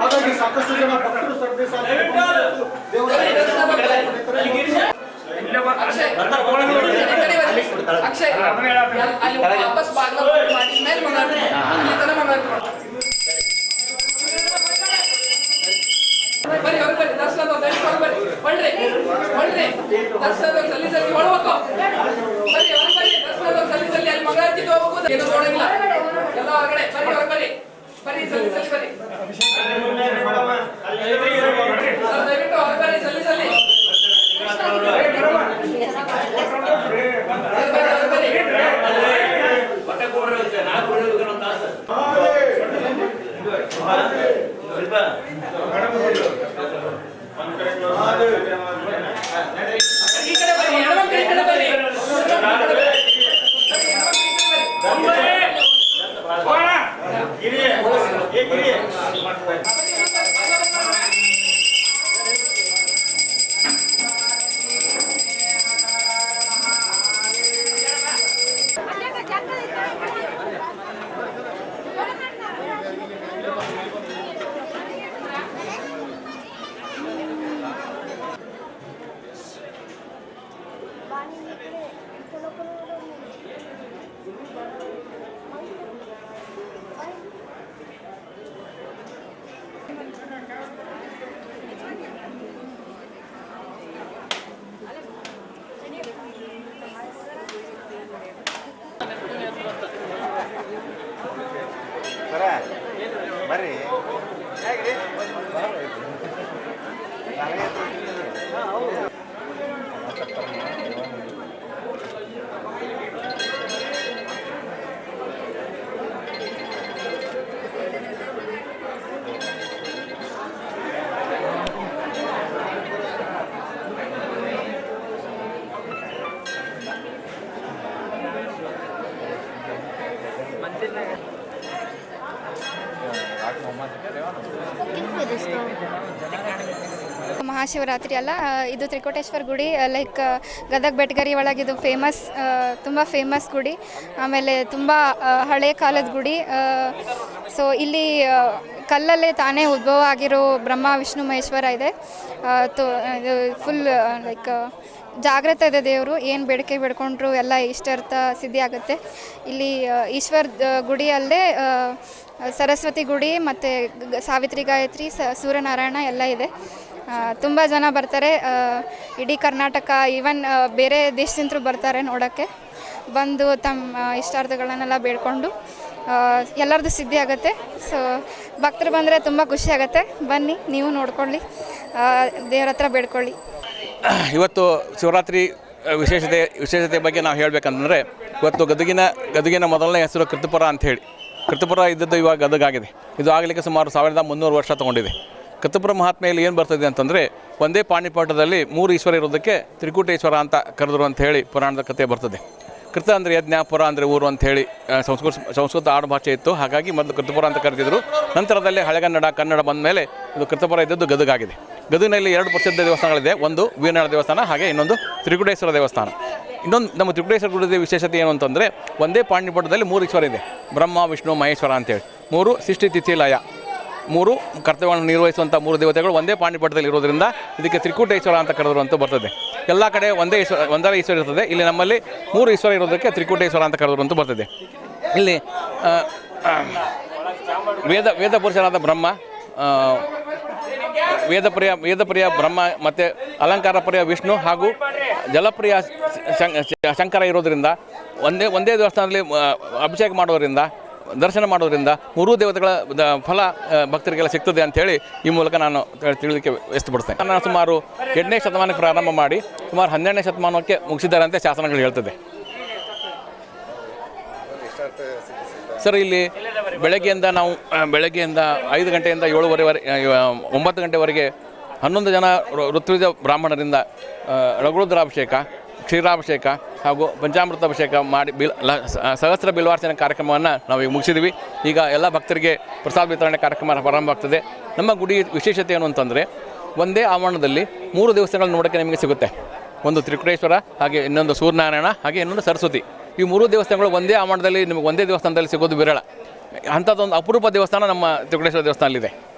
ಹಾಗಾಗಿ ಸಾಕಷ್ಟು ಜನ ಭಕ್ತರು ಸರ್ವೇ ಬರ್ರಿ ಮಹಾಶಿವರಾತ್ರಿ ಅಲ್ಲ, ಇದು ತ್ರಿಕೋಟೇಶ್ವರ ಗುಡಿ. ಲೈಕ್ ಗದಗ ಬೆಟಗರಿ ಒಳಗಿದು ತುಂಬ ಫೇಮಸ್ ಗುಡಿ. ಆಮೇಲೆ ತುಂಬ ಹಳೆ ಕಾಲದ ಗುಡಿ. ಸೊ ಇಲ್ಲಿ ಕಲ್ಲಲ್ಲೇ ತಾನೇ ಉದ್ಭವ ಆಗಿರೋ ಬ್ರಹ್ಮ ವಿಷ್ಣು ಮಹೇಶ್ವರ ಇದೆ. ಇದು ಫುಲ್ ಲೈಕ್ ಜಾಗ್ರತೆ ಇದೆ. ದೇವರು ಏನು ಬೇಡಿಕೆ ಬೇಡ್ಕೊಂಡ್ರು ಎಲ್ಲ ಇಷ್ಟಾರ್ಥ ಸಿದ್ಧಿ ಆಗುತ್ತೆ. ಇಲ್ಲಿ ಈಶ್ವರ ಗುಡಿ ಅಲ್ಲದೆ ಸರಸ್ವತಿ ಗುಡಿ ಮತ್ತು ಸಾವಿತ್ರಿ ಗಾಯತ್ರಿ ಸೂರ್ಯನಾರಾಯಣ ಎಲ್ಲ ಇದೆ. ತುಂಬ ಜನ ಬರ್ತಾರೆ. ಇಡೀ ಕರ್ನಾಟಕ, ಈವನ್ ಬೇರೆ ದೇಶದಿಂದಲೂ ಬರ್ತಾರೆ ನೋಡೋಕ್ಕೆ. ಬಂದು ತಮ್ಮ ಇಷ್ಟಾರ್ಥಗಳನ್ನೆಲ್ಲ ಬೇಡ್ಕೊಂಡು ಎಲ್ಲರದ್ದು ಸಿದ್ಧಿ ಆಗುತ್ತೆ. ಸೊ ಭಕ್ತರು ಬಂದರೆ ತುಂಬ ಖುಷಿ ಆಗುತ್ತೆ. ಬನ್ನಿ, ನೀವು ನೋಡ್ಕೊಳ್ಳಿ, ದೇವ್ರ ಹತ್ರ ಬೇಡ್ಕೊಳ್ಳಿ. ಇವತ್ತು ಶಿವರಾತ್ರಿ ವಿಶೇಷತೆ ಬಗ್ಗೆ ನಾವು ಹೇಳಬೇಕಂತಂದರೆ, ಇವತ್ತು ಗದಗಿನ ಮೊದಲನೇ ಹೆಸರು ಕೃತಪುರ ಅಂಥೇಳಿ. ಕೃತಪುರ ಇದ್ದದ್ದು ಇವಾಗ ಗದಗಾಗಿದೆ. ಇದು ಆಗಲಿಕ್ಕೆ ಸುಮಾರು 1300 ವರ್ಷ ತೊಗೊಂಡಿದೆ. ಕೃತಪುರ ಮಹಾತ್ಮೆಯಲ್ಲಿ ಏನು ಬರ್ತದೆ ಅಂತಂದರೆ, ಒಂದೇ ಪಾಣಿಪಾಠದಲ್ಲಿ 3 ಈಶ್ವರ ಇರೋದಕ್ಕೆ ತ್ರಿಕೂಟೇಶ್ವರ ಅಂತ ಕರೆದರು ಅಂಥೇಳಿ ಪುರಾಣದ ಕಥೆ ಬರ್ತದೆ. ಕೃತ ಅಂದರೆ ಯಜ್ಞ, ಪುರ ಅಂದರೆ ಊರು ಅಂಥೇಳಿ ಸಂಸ್ಕೃತ ಆಡುಭಾಷೆ ಇತ್ತು. ಹಾಗಾಗಿ ಮೊದಲು ಕೃತಪುರ ಅಂತ ಕರೆದಿದ್ರು. ನಂತರದಲ್ಲಿ ಹಳೆಗನ್ನಡ, ಕನ್ನಡ ಬಂದ ಮೇಲೆ ಇದು ಕೃತಪುರ ಇದ್ದದ್ದು ಗದಗಾಗಿದೆ. ಗದಗಿನಲ್ಲಿ 2 ಪ್ರಸಿದ್ಧ ದೇವಸ್ಥಾನಗಳಿದೆ. ಒಂದು ವೀರನಾಳ ದೇವಸ್ಥಾನ, ಹಾಗೆ ಇನ್ನೊಂದು ತ್ರಿಕೂಟೇಶ್ವರ ದೇವಸ್ಥಾನ. ಇನ್ನೊಂದು ನಮ್ಮ ತ್ರಿಕೂಟೇಶ್ವರ ಗುಡಿಯ ವಿಶೇಷತೆ ಏನು ಅಂತಂದರೆ, ಒಂದೇ ಪಾಣಿಪಟದಲ್ಲಿ 3 ಈಶ್ವರ ಇದೆ. ಬ್ರಹ್ಮ, ವಿಷ್ಣು, ಮಹೇಶ್ವರ ಅಂತೇಳಿ. 3 ಸೃಷ್ಟಿ, ತಿಥಿ, ಲಯ, 3 ಕರ್ತವ್ಯವನ್ನು ನಿರ್ವಹಿಸುವಂಥ 3 ದೇವತೆಗಳು ಒಂದೇ ಪಾಣಿಪಟದಲ್ಲಿ ಇರೋದರಿಂದ ಇದಕ್ಕೆ ತ್ರಿಕೂಟೇಶ್ವರ ಅಂತ ಕರೆದರು ಅಂತ ಬರ್ತದೆ. ಎಲ್ಲ ಕಡೆ ಒಂದೇ ಈಶ್ವರ ಇರ್ತದೆ. ಇಲ್ಲಿ ನಮ್ಮಲ್ಲಿ 3 ಈಶ್ವರ ಇರೋದಕ್ಕೆ ತ್ರಿಕೂಟೇಶ್ವರ ಅಂತ ಕರೆದರು ಅಂತ ಬರ್ತದೆ. ಇಲ್ಲಿ ವೇದ ಪುರುಷನಾದ ಬ್ರಹ್ಮ, ವೇದಪ್ರಿಯ ಬ್ರಹ್ಮ ಮತ್ತು ಅಲಂಕಾರ ಪ್ರಿಯ ವಿಷ್ಣು ಹಾಗೂ ಜಲಪ್ರಿಯ ಶಂಕರ ಇರೋದರಿಂದ ಒಂದೇ ದೇವಸ್ಥಾನದಲ್ಲಿ ಅಭಿಷೇಕ ಮಾಡೋದರಿಂದ, ದರ್ಶನ ಮಾಡೋದರಿಂದ 3 ದೇವತೆಗಳ ಫಲ ಭಕ್ತರಿಗೆಲ್ಲ ಸಿಗ್ತದೆ ಅಂಥೇಳಿ ಈ ಮೂಲಕ ನಾನು ತಿಳಿಲಿಕ್ಕೆ ಇಷ್ಟಪಡ್ತೇನೆ. ನಾನು ಸುಮಾರು 8ನೇ ಶತಮಾನಕ್ಕೆ ಪ್ರಾರಂಭ ಮಾಡಿ ಸುಮಾರು 12ನೇ ಶತಮಾನಕ್ಕೆ ಮುಗಿಸಿದ್ದಾರೆ ಅಂತ ಶಾಸನಗಳು ಹೇಳ್ತದೆ. ಸರ್, ಇಲ್ಲಿ ಬೆಳಗ್ಗೆಯಿಂದ 5 ಗಂಟೆಯಿಂದ 9 ಗಂಟೆವರೆಗೆ 11 ಜನ ಋತ್ವಿಜ ಬ್ರಾಹ್ಮಣರಿಂದ ರಘುರುದ್ರಾಭಿಷೇಕ, ಕ್ಷೀರಾಭಿಷೇಕ ಹಾಗೂ ಪಂಚಾಮೃತ ಅಭಿಷೇಕ ಮಾಡಿ ಸಹಸ್ರ ಬಿಲ್ವಾರ್ಚನೆ ಕಾರ್ಯಕ್ರಮವನ್ನು ನಾವು ಈಗ ಮುಗಿಸಿದ್ವಿ. ಈಗ ಎಲ್ಲ ಭಕ್ತರಿಗೆ ಪ್ರಸಾದ ವಿತರಣೆ ಕಾರ್ಯಕ್ರಮ ಪ್ರಾರಂಭ ಆಗ್ತದೆ. ನಮ್ಮ ಗುಡಿ ವಿಶೇಷತೆ ಏನು ಅಂತಂದರೆ, ಒಂದೇ ಆವರಣದಲ್ಲಿ 3 ದೇವಸ್ಥಾನಗಳು ನೋಡೋಕ್ಕೆ ನಿಮಗೆ ಸಿಗುತ್ತೆ. ಒಂದು ತ್ರಿಕೂಟೇಶ್ವರ, ಹಾಗೆ ಇನ್ನೊಂದು ಸೂರ್ಯನಾರಾಯಣ, ಹಾಗೆ ಇನ್ನೊಂದು ಸರಸ್ವತಿ. ಈ 3 ದೇವಸ್ಥಾನಗಳು ಒಂದೇ ಆವರಣದಲ್ಲಿ ನಿಮಗೆ ಒಂದೇ ದೇವಸ್ಥಾನದಲ್ಲಿ ಸಿಗೋದು ವಿರಳ. ಅಂಥದ್ದೊಂದು ಅಪರೂಪ ದೇವಸ್ಥಾನ ನಮ್ಮ ತ್ರಿಕೂಟೇಶ್ವರ ದೇವಸ್ಥಾನದಲ್ಲಿದೆ.